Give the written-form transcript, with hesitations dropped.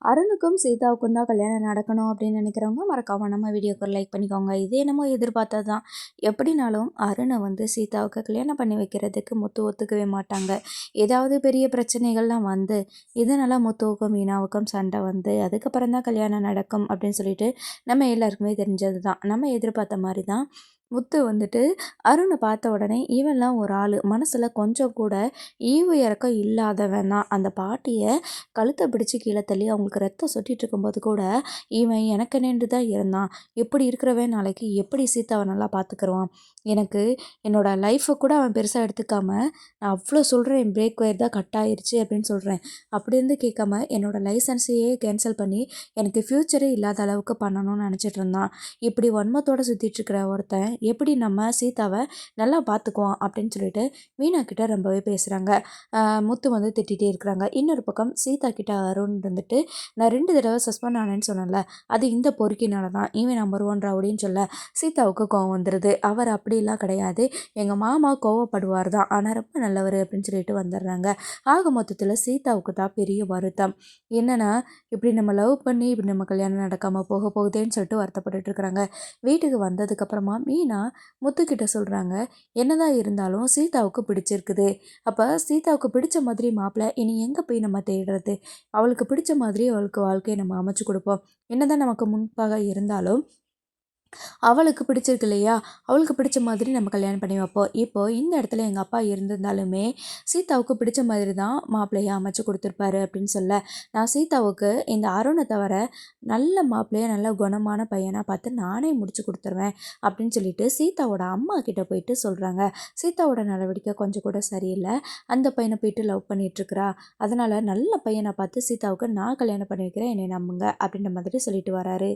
அருணுக்கும் சீதாவுக்கும் தான் கல்யாணம் நடக்கணும் அப்படின்னு நினைக்கிறவங்க மறக்காம நம்ம வீடியோக்கு ஒரு லைக் பண்ணிக்கோங்க. இது என்னமோ எதிர்பார்த்தது தான். எப்படினாலும் அருணை சீதாவுக்கு கல்யாணம் பண்ணி வைக்கிறதுக்கு முத்து ஒத்துக்கவே மாட்டாங்க. ஏதாவது பெரிய பிரச்சனைகள்லாம் வந்து இதனால் முத்துவுக்கும் மீனாவுக்கும் சண்டை வந்து அதுக்கப்புறம் தான் கல்யாணம் நடக்கும் அப்படின்னு சொல்லிட்டு நம்ம எல்லாருக்குமே தெரிஞ்சது தான். நம்ம எதிர்பார்த்த மாதிரி தான் முத்து அருணை பார்த்த உடனே இவன்லாம் ஒரு ஆள் மனசில் கொஞ்சம் கூட ஈவு இறக்கம் இல்லாதவன் தான். அந்த பாட்டியை கழுத்தை பிடிச்சி கீழே தள்ளி அவங்களுக்கு ரத்தம் சொட்டிட்டு இருக்கும்போது கூட இவன் எனக்கு நின்று தான் இருந்தான். இப்படி இருக்கிறவன் நாளைக்கு எப்படி சீதாவை நல்லா பார்த்துக்குருவான். எனக்கு என்னோட லைஃப்பை கூட அவன் பெருசாக எடுத்துக்காம நான் அவ்வளோ சொல்கிறேன், என் பிரேக் ஒயர் தான் கட் ஆயிடுச்சு அப்படின்னு சொல்கிறேன். அப்படி இருந்து கேட்காம என்னோடய லைசன்ஸையே கேன்சல் பண்ணி எனக்கு ஃப்யூச்சரே இல்லாத அளவுக்கு பண்ணணும்னு நினச்சிட்டு இருந்தான். இப்படி வன்மத்தோடு சுற்றிட்டு இருக்கிற ஒருத்தன் எப்படி நம்ம சீதாவை நல்லா பார்த்துக்குவான் அப்படின்னு சொல்லிட்டு மீனா கிட்ட ரொம்பவே பேசுகிறாங்க. முத்து திட்டிகிட்டே இருக்கிறாங்க. இன்னொரு பக்கம் சீதா கிட்ட அருண் நான் 2 தடவை சஸ்பெண்ட் ஆனேன்னு சொன்னேன்ல, அது இந்த பொறுக்கினால தான். இவன் நம்பர் 1 ரவுடின்னு சொல்ல சீதாவுக்கு கோவம் வந்துடுது. அவர் அப்படிலாம் கிடையாது, எங்கள் மாமா கோவப்படுவார் தான், ஆனால் ரொம்ப நல்லவர் அப்படின்னு சொல்லிட்டு வந்துடுறாங்க. ஆக மொத்தத்தில் சீதாவுக்கு தான் பெரிய வருத்தம். என்னன்னா இப்படி நம்ம லவ் பண்ணி இப்படி நம்ம கல்யாணம் நடக்காமல் போக போகுதேன்னு சொல்லிட்டு வருத்தப்பட்டுட்டு இருக்கிறாங்க. வீட்டுக்கு வந்ததுக்கப்புறமா மீனா முத்துக்கிட்ட சொல்கிறாங்க, என்னதான் இருந்தாலும் சீதாவுக்கு பிடிச்சிருக்குது. அப்போ சீதாவுக்கு பிடிச்ச மாதிரி மாப்பிள்ளை இனி எங்கே போய் நம்ம தேடுறது? அவளுக்கு பிடிச்ச மாதிரி அவளுக்கு வாழ்க்கையை நம்ம அமைச்சு கொடுப்போம். என்னதான் நமக்கு முன்பாக இருந்தாலும் அவளுக்கு பிடிச்சிருக்கு இல்லையா, அவளுக்கு பிடிச்ச மாதிரி நம்ம கல்யாணம் பண்ணி வைப்போம். இப்போது இந்த இடத்துல எங்கள் அப்பா இருந்திருந்தாலுமே சீதாவுக்கு பிடிச்ச மாதிரி தான் மாப்பிள்ளையை அமைச்சு கொடுத்துருப்பாரு அப்படின்னு சொல்ல, நான் சீதாவுக்கு இந்த அருணை தவிர நல்ல மாப்பிள்ளையை நல்ல குணமான பையனாக பார்த்து நானே முடிச்சு கொடுத்துருவேன் அப்படின்னு சொல்லிட்டு சீதாவோட அம்மா கிட்ட போயிட்டு சொல்கிறாங்க. சீதாவோட நடவடிக்கை கொஞ்சம் கூட சரியில்லை, அந்த பையனை போயிட்டு லவ் பண்ணிகிட்ருக்கிறா, அதனால் நல்ல பையனை பார்த்து சீதாவுக்கு நான் கல்யாணம் பண்ணி வைக்கிறேன், என்னை நம்புங்க அப்படின்ற மாதிரி சொல்லிட்டு வராரு.